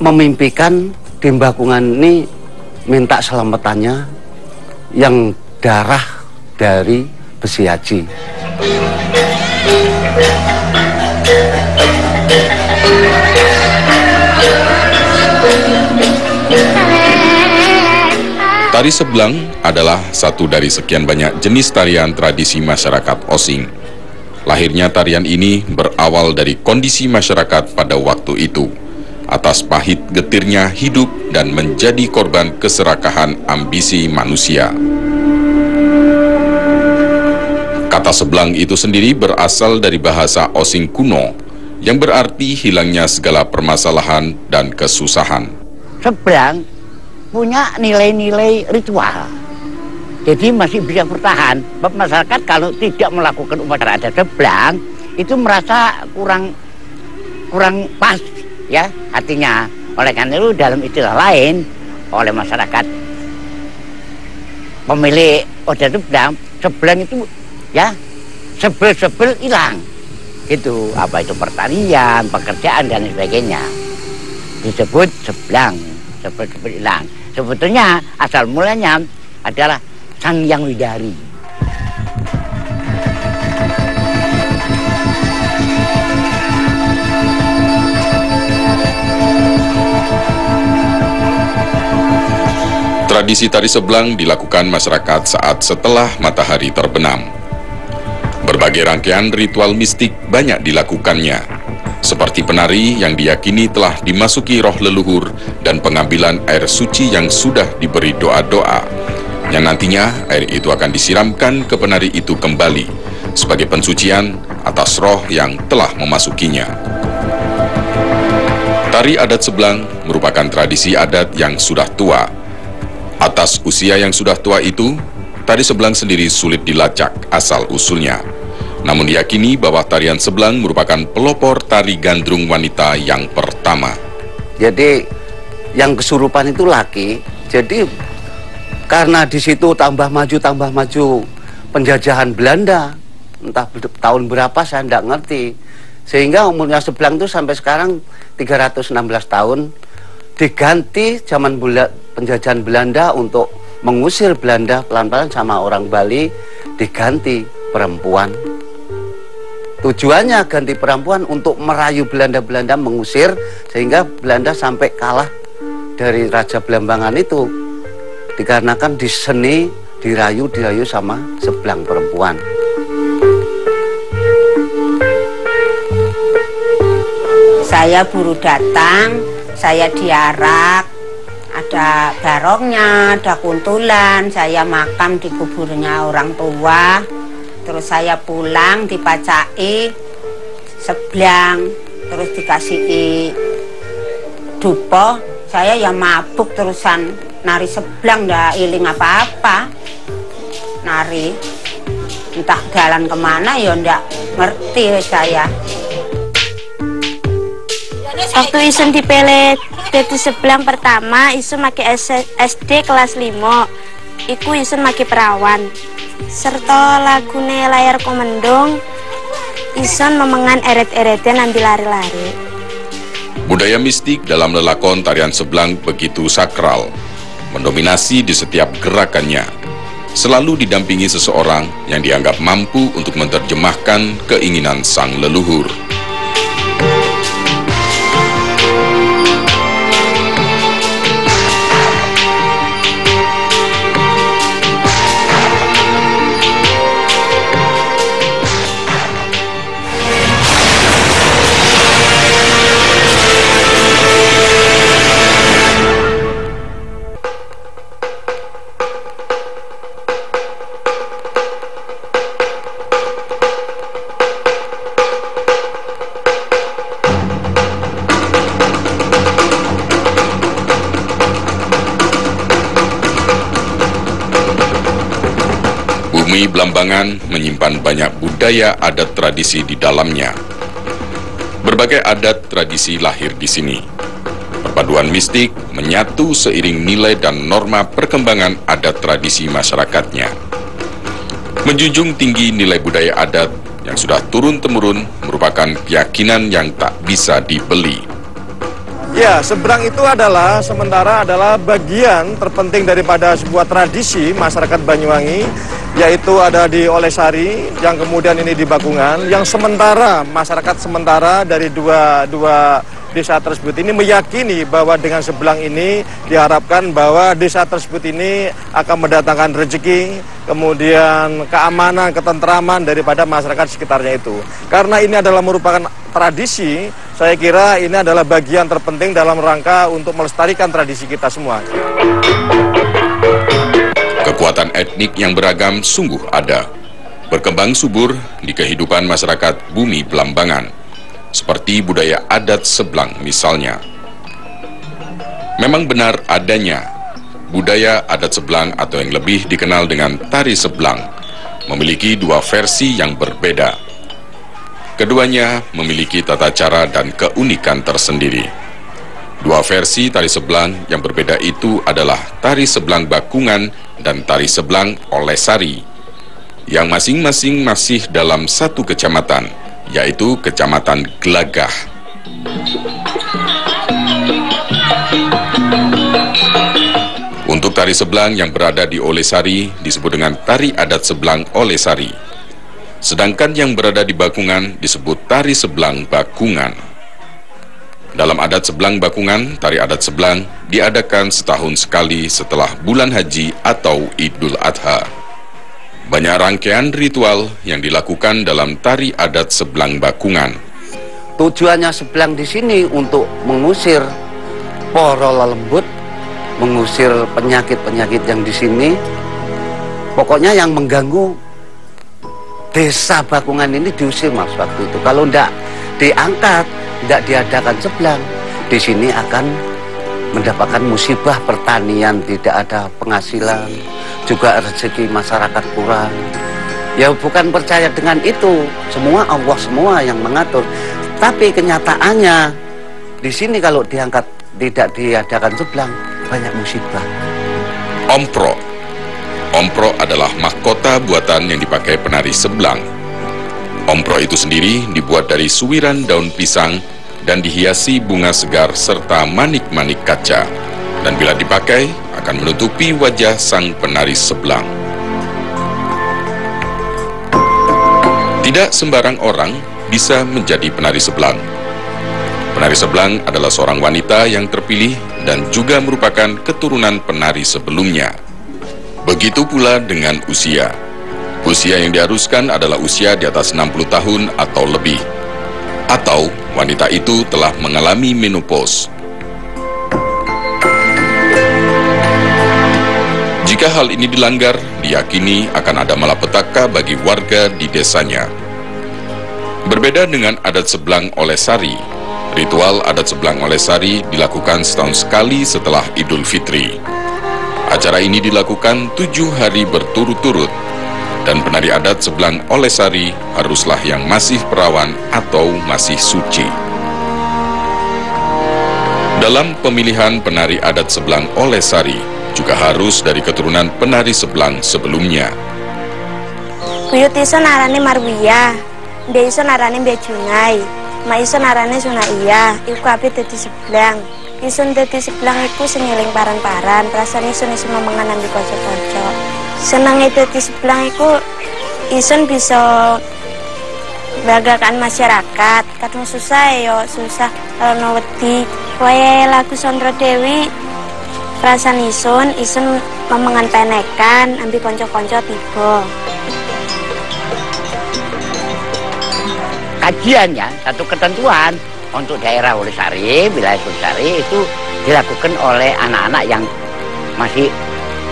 memimpikan Dembakungan ini minta selamatannya yang darah dari besi haji. Tari Seblang adalah satu dari sekian banyak jenis tarian tradisi masyarakat Osing. Lahirnya tarian ini berawal dari kondisi masyarakat pada waktu itu, atas pahit getirnya hidup dan menjadi korban keserakahan ambisi manusia. Kata seblang itu sendiri berasal dari bahasa Osing kuno, yang berarti hilangnya segala permasalahan dan kesusahan. Seblang punya nilai-nilai ritual, jadi masih bisa bertahan. Masyarakat kalau tidak melakukan upacara adat seblang, itu merasa kurang pas, ya artinya. Oleh karena itu dalam istilah lain oleh masyarakat pemilik adat seblang itu ya sebel hilang itu, apa itu pertanian, pekerjaan dan sebagainya disebut seblang, sebel hilang. Sebetulnya asal mulanya adalah Sang Hyang Widari. Tradisi tari seblang dilakukan masyarakat saat setelah matahari terbenam. Berbagai rangkaian ritual mistik banyak dilakukannya, seperti penari yang diyakini telah dimasuki roh leluhur dan pengambilan air suci yang sudah diberi doa-doa, yang nantinya air itu akan disiramkan ke penari itu kembali sebagai pensucian atas roh yang telah memasukinya. Tari adat seblang merupakan tradisi adat yang sudah tua. Atas usia yang sudah tua itu, tari seblang sendiri sulit dilacak asal-usulnya. Namun diyakini bahwa tarian seblang merupakan pelopor tari gandrung wanita yang pertama. Jadi yang kesurupan itu laki. Jadi karena di situ tambah maju penjajahan Belanda, entah tahun berapa saya tidak ngerti. Sehingga umurnya seblang itu sampai sekarang 316 tahun. Diganti zaman penjajahan Belanda untuk mengusir Belanda pelan-pelan sama orang Bali, diganti perempuan. Tujuannya ganti perempuan untuk merayu Belanda mengusir, sehingga Belanda sampai kalah dari Raja Belambangan itu. Dikarenakan di seni dirayu sama seblang perempuan. Saya buru datang, saya diarak, ada barongnya, ada kuntulan, saya makam di kuburnya orang tua, terus saya pulang dipacai seblang, terus dikasih dupo, saya ya mabuk terusan nari seblang, ndak iling apa-apa, nari, entah jalan kemana ya ndak ngerti saya. Waktu Isun dipilih dadi seblang pertama, Isun make SD kelas 5. Iku Isun make perawan. Serta lagune Layar Komendung, Isun memengan eret-ereten ambil lari-lari. Budaya mistik dalam lelakon tarian seblang begitu sakral, mendominasi di setiap gerakannya. Selalu didampingi seseorang yang dianggap mampu untuk menerjemahkan keinginan sang leluhur. Bumi Belambangan menyimpan banyak budaya adat tradisi di dalamnya. Berbagai adat tradisi lahir di sini. Perpaduan mistik menyatu seiring nilai dan norma perkembangan adat tradisi masyarakatnya. Menjunjung tinggi nilai budaya adat yang sudah turun-temurun merupakan keyakinan yang tak bisa dibeli. Ya, seberang itu adalah bagian terpenting daripada sebuah tradisi masyarakat Banyuwangi, yaitu ada di Olesari, yang kemudian ini di Bakungan, yang sementara masyarakat sementara dari dua desa tersebut ini meyakini bahwa dengan sebelang ini diharapkan bahwa desa tersebut ini akan mendatangkan rezeki, kemudian keamanan, ketentraman daripada masyarakat sekitarnya itu. Karena ini adalah merupakan tradisi, saya kira ini adalah bagian terpenting dalam rangka untuk melestarikan tradisi kita semua. Kekuatan etnik yang beragam sungguh ada, berkembang subur di kehidupan masyarakat Bumi Belambangan, seperti budaya adat Seblang misalnya. Memang benar adanya budaya adat Seblang atau yang lebih dikenal dengan tari Seblang, memiliki dua versi yang berbeda. Keduanya memiliki tata cara dan keunikan tersendiri. Dua versi tari Seblang yang berbeda itu adalah tari Seblang Bakungan dan tari Seblang Olesari, yang masing-masing masih dalam satu kecamatan, yaitu Kecamatan Gelagah. Untuk tari Seblang yang berada di Olesari disebut dengan tari adat Seblang Olesari, sedangkan yang berada di Bakungan disebut tari Seblang Bakungan. Dalam adat Seblang Bakungan, tari adat Seblang diadakan setahun sekali setelah bulan haji atau Idul Adha. Banyak rangkaian ritual yang dilakukan dalam tari adat Seblang Bakungan. Tujuannya Seblang di sini untuk mengusir poro lembut, mengusir penyakit-penyakit yang di sini. Pokoknya yang mengganggu desa Bakungan ini diusir Mas waktu itu. Kalau tidak diangkat, tidak diadakan Seblang, di sini akan mendapatkan musibah pertanian, tidak ada penghasilan, juga rezeki masyarakat kurang. Ya bukan percaya dengan itu, semua Allah semua yang mengatur. Tapi kenyataannya di sini kalau diangkat tidak diadakan Seblang, banyak musibah. Ompro adalah mahkota buatan yang dipakai penari Seblang. Ompro itu sendiri dibuat dari suwiran daun pisang dan dihiasi bunga segar serta manik-manik kaca, dan bila dipakai akan menutupi wajah sang penari Seblang. Tidak sembarang orang bisa menjadi penari Seblang. Penari Seblang adalah seorang wanita yang terpilih dan juga merupakan keturunan penari sebelumnya. Begitu pula dengan usia. Usia yang diharuskan adalah usia di atas 60 tahun atau lebih. Atau wanita itu telah mengalami menopause. Jika hal ini dilanggar, diyakini akan ada malapetaka bagi warga di desanya. Berbeda dengan adat Seblang Olesari, ritual adat Seblang Olesari dilakukan setahun sekali setelah Idul Fitri. Acara ini dilakukan 7 hari berturut-turut, dan penari adat Seblang Olesari haruslah yang masih perawan atau masih suci. Dalam pemilihan penari adat Seblang Olesari, juga harus dari keturunan penari Seblang sebelumnya. Buyut iso narane Marwiyah, mbek iso narane Mbak Junai, mak iso narane Sunaiyah, iku kabeh dadi Seblang. Isun dadi Seblang iku sengiling paran-paran, rasane isun iso memangan ambi kanca-kanca. Senenge dadi Seblang iku isun bisa bagakan masyarakat. Kadang susah ya susah ono wedi. Kaya lagu Sondro Dewi, rasane isun memangan penekan ambi kanca-kanca tiba. Kajiannya satu ketentuan untuk daerah Olesari, wilayah Olesari itu dilakukan oleh anak-anak yang masih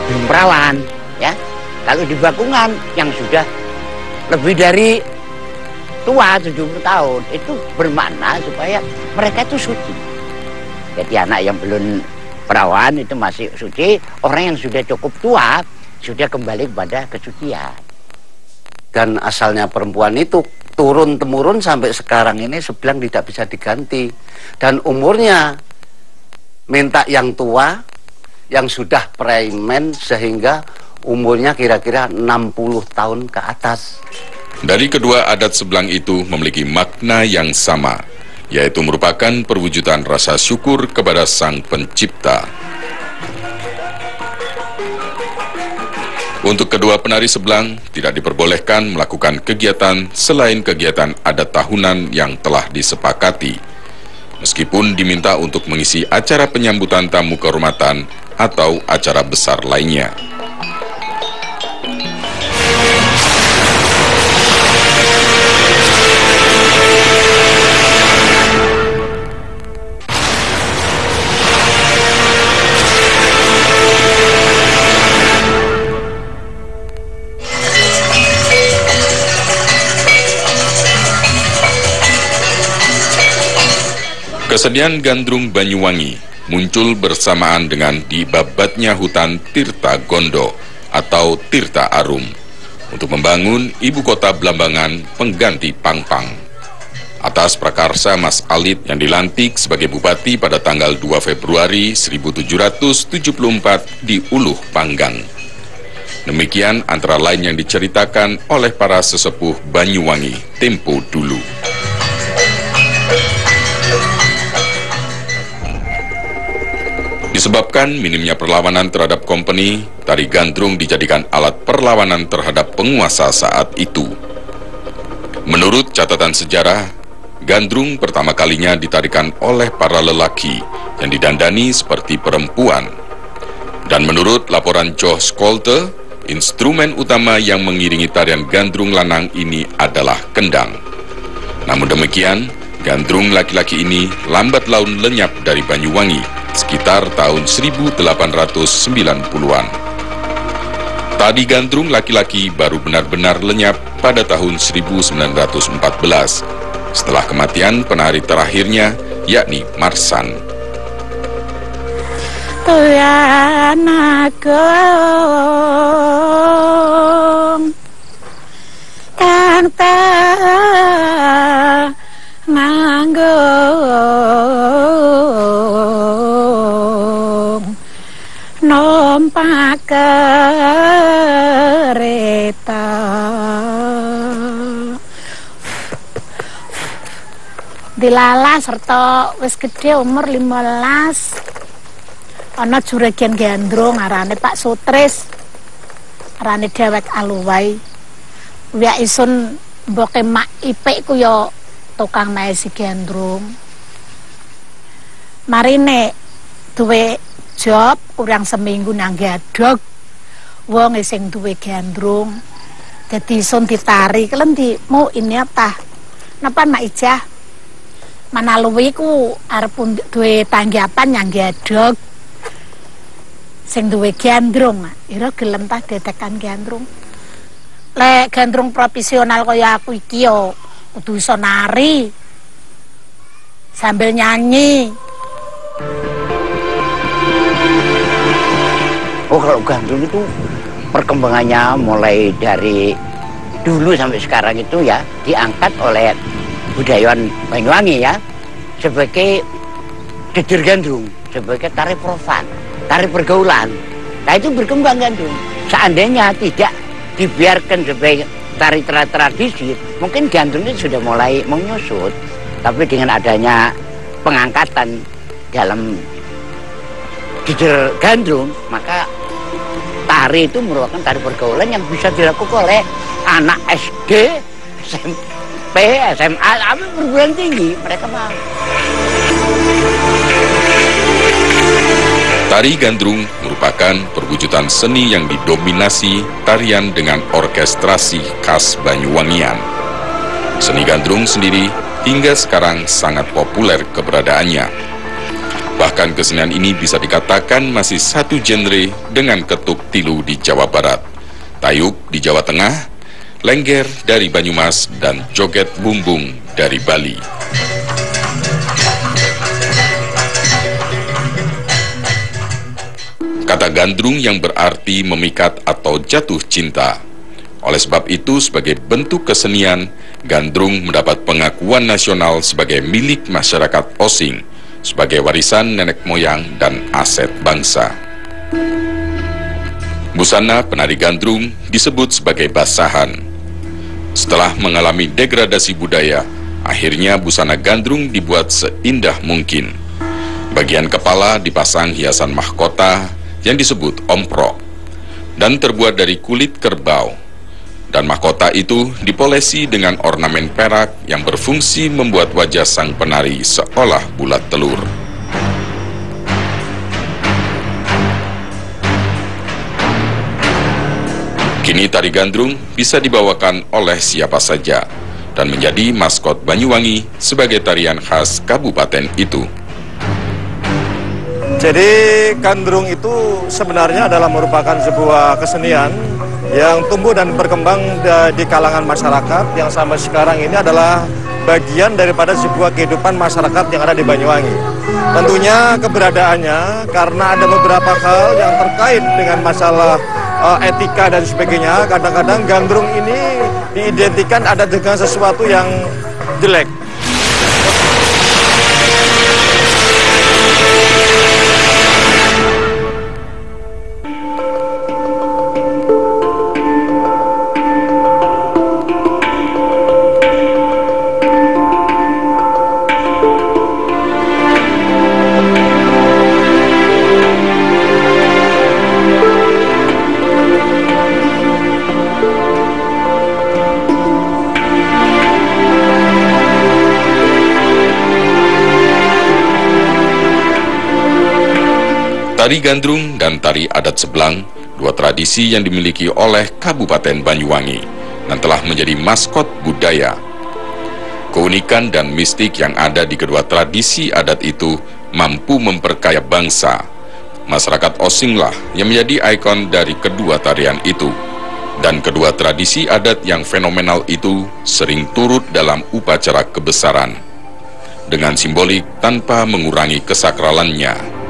belum perawan, ya. Kalau di Bakungan yang sudah lebih dari tua 70 tahun itu bermakna supaya mereka itu suci. Jadi anak yang belum perawan itu masih suci, orang yang sudah cukup tua sudah kembali kepada kesucian. Dan asalnya perempuan itu turun-temurun sampai sekarang ini Seblang tidak bisa diganti. Dan umurnya minta yang tua, yang sudah preman, sehingga umurnya kira-kira 60 tahun ke atas. Dari kedua adat Seblang itu memiliki makna yang sama, yaitu merupakan perwujudan rasa syukur kepada Sang Pencipta. Untuk kedua penari sebelang, tidak diperbolehkan melakukan kegiatan selain kegiatan adat tahunan yang telah disepakati, meskipun diminta untuk mengisi acara penyambutan tamu kehormatan atau acara besar lainnya. Kesenian Gandrung Banyuwangi muncul bersamaan dengan dibabatnya hutan Tirta Gondo atau Tirta Arum untuk membangun ibu kota Blambangan pengganti Pangpang. Atas prakarsa Mas Alit yang dilantik sebagai bupati pada tanggal 2 Februari 1774 di Uluh Panggang. Demikian antara lain yang diceritakan oleh para sesepuh Banyuwangi tempo dulu. Disebabkan minimnya perlawanan terhadap kompeni, tari gandrung dijadikan alat perlawanan terhadap penguasa saat itu. Menurut catatan sejarah, gandrung pertama kalinya ditarikan oleh para lelaki yang didandani seperti perempuan. Dan menurut laporan Joh Skolte, instrumen utama yang mengiringi tarian gandrung lanang ini adalah kendang. Namun demikian, gandrung laki-laki ini lambat laun lenyap dari Banyuwangi sekitar tahun 1890-an. Tari gandrung laki-laki baru benar-benar lenyap pada tahun 1914 setelah kematian penari terakhirnya, yakni Marsan. Tuyanagong tangta nanggung numpak kereta. Dilala serta wis gede umur 15. Ana juragan gandrung arane Pak Sutris. Arane dewek aluwai. Wia isun mboke mak ipik ku ya tukang maesi gandrung. Marine duwe job kurang seminggu nang gadog. Wong sing duwe gandrung. Dadi isun ditari kelenti mu ini apa? Napa Mak Ijah? Mana luwi ku arep duwe tanggapan yang gadog. Sing duwe gandrung, ira gelem ta detekan gandrung. Lek gandrung profesional kaya aku iki yo kudu iso nari sambil nyanyi. Oh, kalau gandrung itu perkembangannya mulai dari dulu sampai sekarang itu ya diangkat oleh budayawan Banyuwangi ya sebagai geger gandrung, sebagai tari profan, tari pergaulan. Nah itu berkembang gandrung. Seandainya tidak dibiarkan sebagai tari tradisi, mungkin gandrung itu sudah mulai menyusut. Tapi dengan adanya pengangkatan dalam geger gandrung, maka tari itu merupakan tari pergaulan yang bisa dilakukan oleh anak SD, SMP, SMA, sampai perguruan tinggi. Mereka mau. Tari gandrung merupakan perwujudan seni yang didominasi tarian dengan orkestrasi khas Banyuwangian. Seni gandrung sendiri hingga sekarang sangat populer keberadaannya. Bahkan kesenian ini bisa dikatakan masih satu genre dengan ketuk tilu di Jawa Barat, tayub di Jawa Tengah, lengger dari Banyumas, dan joget bumbung dari Bali. Kata gandrung yang berarti memikat atau jatuh cinta. Oleh sebab itu, sebagai bentuk kesenian, gandrung mendapat pengakuan nasional sebagai milik masyarakat Osing, sebagai warisan nenek moyang dan aset bangsa. Busana penari gandrung disebut sebagai basahan. Setelah mengalami degradasi budaya, Akhirnya busana gandrung dibuat seindah mungkin. Bagian kepala dipasang hiasan mahkota yang disebut omprok dan terbuat dari kulit kerbau. Dan mahkota itu dipolesi dengan ornamen perak yang berfungsi membuat wajah sang penari seolah bulat telur. Kini tari gandrung bisa dibawakan oleh siapa saja dan menjadi maskot Banyuwangi sebagai tarian khas kabupaten itu. Jadi gandrung itu sebenarnya adalah merupakan sebuah kesenian yang tumbuh dan berkembang di kalangan masyarakat yang sampai sekarang ini adalah bagian daripada sebuah kehidupan masyarakat yang ada di Banyuwangi. Tentunya keberadaannya karena ada beberapa hal yang terkait dengan masalah etika dan sebagainya. Kadang-kadang gandrung ini diidentikan ada dengan sesuatu yang jelek. Tari gandrung dan tari adat sebelang, dua tradisi yang dimiliki oleh Kabupaten Banyuwangi dan telah menjadi maskot budaya. Keunikan dan mistik yang ada di kedua tradisi adat itu mampu memperkaya bangsa. Masyarakat Osinglah yang menjadi ikon dari kedua tarian itu. Dan kedua tradisi adat yang fenomenal itu sering turut dalam upacara kebesaran dengan simbolik tanpa mengurangi kesakralannya.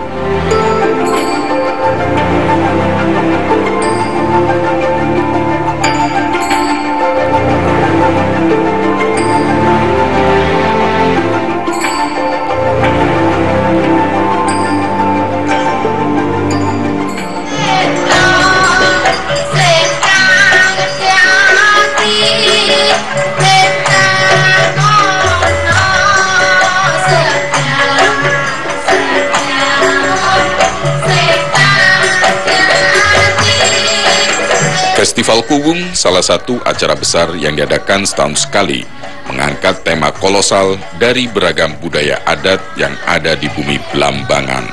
Festival Kuwung, salah satu acara besar yang diadakan setahun sekali, mengangkat tema kolosal dari beragam budaya adat yang ada di bumi Belambangan.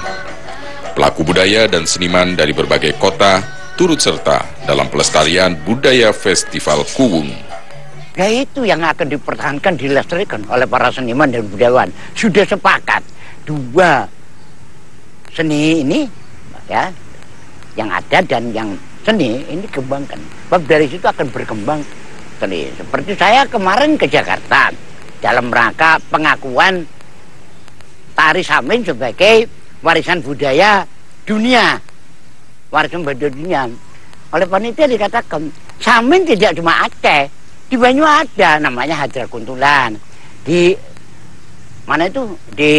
Pelaku budaya dan seniman dari berbagai kota turut serta dalam pelestarian budaya Festival Kuwung. Ya itu yang akan dipertahankan, dilestarikan oleh para seniman dan budayawan. Sudah sepakat dua seni ini, ya, yang ada dan yang seni ini kembangkan. Sebab dari situ akan berkembang seni. Seperti saya kemarin ke Jakarta dalam rangka pengakuan tari samin sebagai warisan budaya dunia. Warisan budaya dunia. Oleh panitia dikatakan samin tidak cuma Aceh, di Banyuwangi ada namanya Hajar Kuntulan. Di mana itu? Di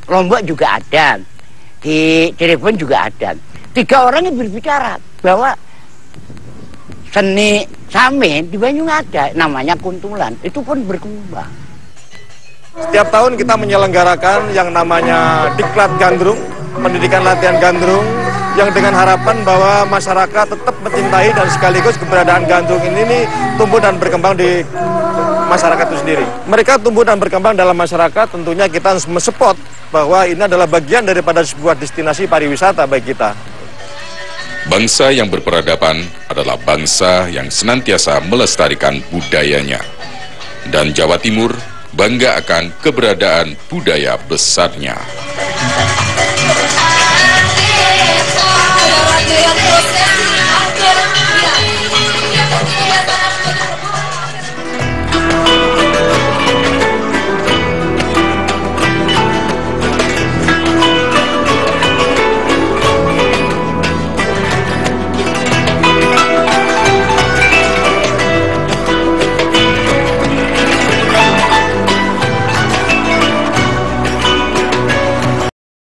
Lombok juga ada. Di Cirebon juga ada. Tiga orang yang berbicara bahwa seni samin di Banyuwangi ada namanya kuntulan, itu pun berkembang. Setiap tahun kita menyelenggarakan yang namanya Diklat Gandrung, pendidikan latihan gandrung, yang dengan harapan bahwa masyarakat tetap mencintai dan sekaligus keberadaan gandrung ini tumbuh dan berkembang di masyarakat itu sendiri. Mereka tumbuh dan berkembang dalam masyarakat, tentunya kita harus mensupport bahwa ini adalah bagian daripada sebuah destinasi pariwisata bagi kita. Bangsa yang berperadaban adalah bangsa yang senantiasa melestarikan budayanya. Dan Jawa Timur bangga akan keberadaan budaya besarnya.